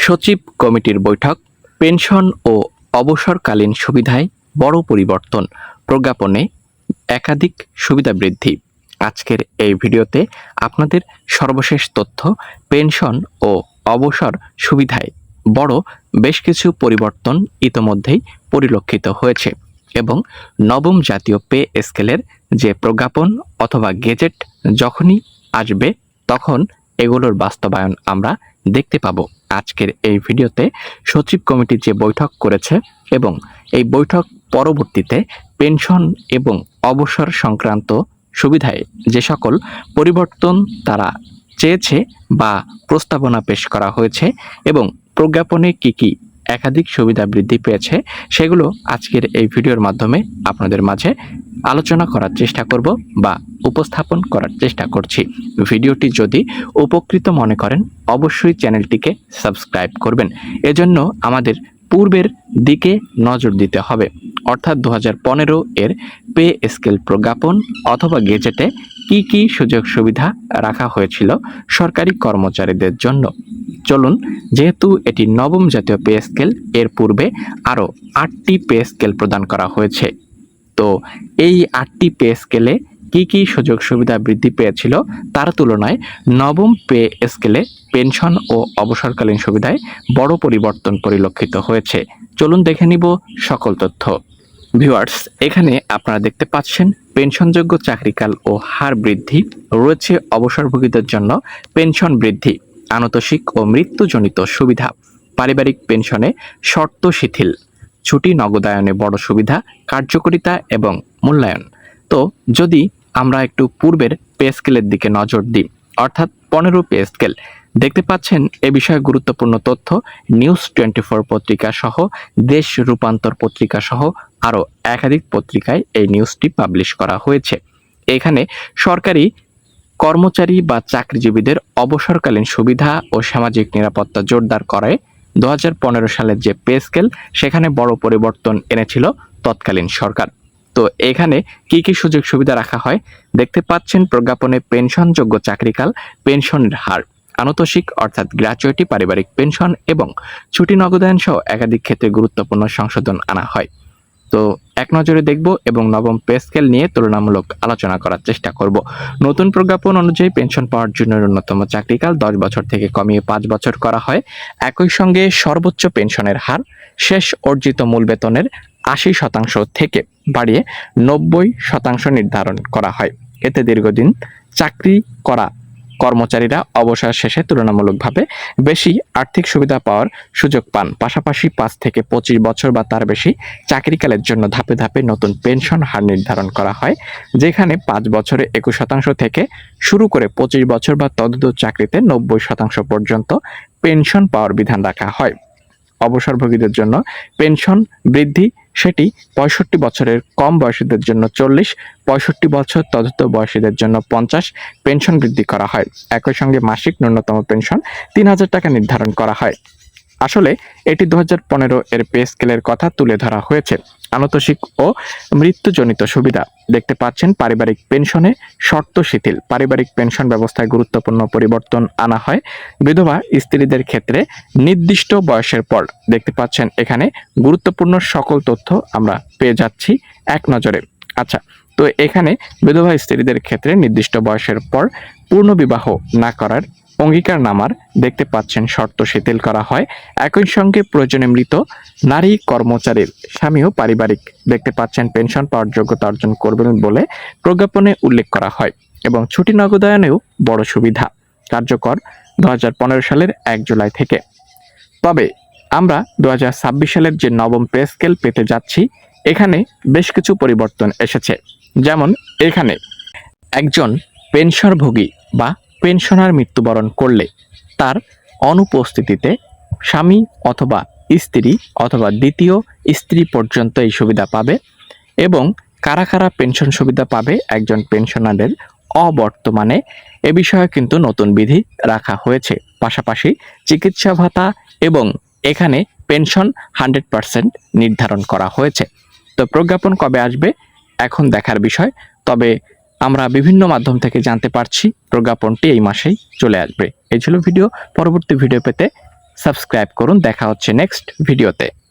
সচিব কমিটির বৈঠক, পেনশন ও অবসরকালীন সুবিধায় বড় পরিবর্তন, প্রজ্ঞাপনে একাধিক সুবিধা বৃদ্ধি। আজকের এই ভিডিওতে আপনাদের সর্বশেষ তথ্য, পেনশন ও অবসর সুবিধায় বড় বেশ কিছু পরিবর্তন ইতোমধ্যেই পরিলক্ষিত হয়েছে এবং নবম জাতীয় পে স্কেলের যে প্রজ্ঞাপন অথবা গেজেট যখনই আসবে তখন এগুলোর বাস্তবায়ন আমরা দেখতে পাবো। আজকের এই ভিডিওতে সচিব কমিটি যে বৈঠক করেছে এবং এই বৈঠক পরবর্তীতে পেনশন এবং অবসর সংক্রান্ত সুবিধায় যে সকল পরিবর্তন তারা চেয়েছে বা প্রস্তাবনা পেশ করা হয়েছে এবং প্রজ্ঞাপনে কি একাধিক সুবিধা বৃদ্ধি পেয়েছে সেগুলো আজকের এই ভিডিওর মাধ্যমে আপনাদের মাঝে আলোচনা করার চেষ্টা করব বা উপস্থাপন করার চেষ্টা করছি। ভিডিওটি যদি উপকৃত মনে করেন অবশ্যই চ্যানেলটিকে সাবস্ক্রাইব করবেন। এজন্য আমাদের পূর্বের দিকে নজর দিতে হবে, অর্থাৎ 2015 এর পে স্কেল প্রজ্ঞাপন অথবা গেজেটে কি সুযোগ সুবিধা রাখা হয়েছিল সরকারি কর্মচারীদের জন্য। চলুন, যেহেতু এটি নবম জাতীয় পে স্কেল, এর পূর্বে আরও 8টি পে স্কেল প্রদান করা হয়েছে। তো এই 8টি পে স্কেলে কি সুযোগ সুবিধা বৃদ্ধি পেয়েছিল তার তুলনায় নবম পে স্কেলে পেনশন ও অবসরকালীন সুবিধায় বড় পরিবর্তন পরিলক্ষিত হয়েছে। চলুন দেখে নিব সকল তথ্য। ভিউয়ার্স, এখানে আপনারা দেখতে পাচ্ছেন পেনশনযোগ্য চাকরিকাল ও হার বৃদ্ধি, রয়েছে অবসরভোগীদের জন্য পেনশন বৃদ্ধি, আনুতোষিক ও মৃত্যুজনিত সুবিধা, পারিবারিক পেনশনে শর্ত শিথিল, ছুটি নগদায়নে বড় সুবিধা, কার্যকারিতা এবং মূল্যায়ন। তো যদি আমরা একটু পূর্বের পে স্কেলের দিকে নজর দিই, অর্থাৎ 15 পে স্কেল, দেখতে পাচ্ছেন এ বিষয়ে গুরুত্বপূর্ণ তথ্য নিউজ 24 পত্রিকা সহ, দেশ রূপান্তর পত্রিকা সহ আরও একাধিক পত্রিকায় এই নিউজটি পাবলিশ করা হয়েছে। এখানে সরকারি কর্মচারী বা চাকরিজীবীদের অবসরকালীন সুবিধা ও সামাজিক নিরাপত্তা জোরদার করে 2015 সালের যে পে স্কেল, সেখানে বড় পরিবর্তন এনেছিল তৎকালীন সরকার। তো এখানে কি সুযোগ সুবিধা রাখা হয় দেখতে পাচ্ছেন প্রজ্ঞাপনে পেনশনযোগ্য চাকরিকাল, পেনশনের হার, আনুতোষিক অর্থাৎ গ্র্যাচুইটি, পারিবারিক পেনশন এবং ছুটি নগদায়ন সহ একাধিক ক্ষেত্রে গুরুত্বপূর্ণ সংশোধন আনা হয়। তো এক নজরে দেখব এবং নবম পে স্কেল নিয়ে তুলনামূলক আলোচনা করার চেষ্টা করব। নতুন প্রজ্ঞাপন অনুযায়ী পেনশন পাওয়ার জন্য ন্যূনতম চাকরিকাল 10 বছর থেকে কমিয়ে 5 বছর করা হয়। একই সঙ্গে সর্বোচ্চ পেনশনের হার শেষ অর্জিত মূল বেতনের 80% থেকে বাড়িয়ে 90% নির্ধারণ করা হয়। এতে দীর্ঘদিন চাকরি করা কর্মচারীরা অবসর শেষে তুলনামূলকভাবে বেশি আর্থিক সুবিধা পাওয়ার সুযোগ পান। পাশাপাশি 5 থেকে 25 বছর বা তার বেশি চাকরিকালের জন্য ধাপে ধাপে নতুন পেনশন হার নির্ধারণ করা হয়, যেখানে 5 বছরে 21% থেকে শুরু করে 25 বছর বা ততোধিক চাকরিতে 90% পর্যন্ত পেনশন পাওয়ার বিধান রাখা হয়। অবসরভোগীদের জন্য পেনশন বৃদ্ধি, সেটি 65 বছরের কম বয়সীদের জন্য 40, 65 বছর ততোধিক বয়সীদের জন্য 50 পেনশন বৃদ্ধি করা হয়। একই সঙ্গে মাসিক ন্যূনতম পেনশন 3000 টাকা নির্ধারণ করা হয়। আসলে এটি 2015 এর পে স্কেলের কথা তুলে ধরা হয়েছে। আনুতোষিক ও মৃত্যুজনিত সুবিধা দেখতে পাচ্ছেন পারিবারিক পেনশনে শর্ত শিথিল, পারিবারিক পেনশন ব্যবস্থায় গুরুত্বপূর্ণ পরিবর্তন আনা হয়। বিধবা স্ত্রীদের ক্ষেত্রে নির্দিষ্ট বয়সের পর দেখতে পাচ্ছেন এখানে গুরুত্বপূর্ণ সকল তথ্য আমরা পেয়ে যাচ্ছি এক নজরে। আচ্ছা, তো এখানে বিধবা স্ত্রীদের ক্ষেত্রে নির্দিষ্ট বয়সের পর পূর্ণবিবাহ না করার অঙ্গীকারনামার দেখতে পাচ্ছেন শর্ত শিথিল করা হয়। একই সঙ্গে প্রয়োজনে মৃত নারী কর্মচারীর স্বামীও পারিবারিক দেখতে পাচ্ছেন পেনশন পাওয়ার যোগ্যতা অর্জন করবেন বলে প্রজ্ঞাপনে উল্লেখ করা হয়। এবং ছুটি নগদায়নেও বড় সুবিধা, কার্যকর 2015 সালের 1 জুলাই থেকে। তবে আমরা 2026 সালের যে নবম পে স্কেল পেতে যাচ্ছি, এখানে বেশ কিছু পরিবর্তন এসেছে। যেমন এখানে একজন পেনশনভোগী বা পেনশনার মৃত্যুবরণ করলে তার অনুপস্থিতিতে স্বামী অথবা স্ত্রী অথবা দ্বিতীয় স্ত্রী পর্যন্ত এই সুবিধা পাবে। এবং কারা কারা পেনশন সুবিধা পাবে একজন পেনশনারের অবর্তমানে, এ বিষয়ে কিন্তু নতুন বিধি রাখা হয়েছে। পাশাপাশি চিকিৎসা ভাতা এবং এখানে পেনশন 100% নির্ধারণ করা হয়েছে। তো প্রজ্ঞাপন কবে আসবে এখন দেখার বিষয়, তবে আমরা বিভিন্ন মাধ্যম থেকে জানতে পারছি প্রজ্ঞাপনটি এই মাসেই চলে আসবে। এই ছিল ভিডিও। পরবর্তী ভিডিও পেতে সাবস্ক্রাইব করুন। দেখা হচ্ছে নেক্সট ভিডিওতে।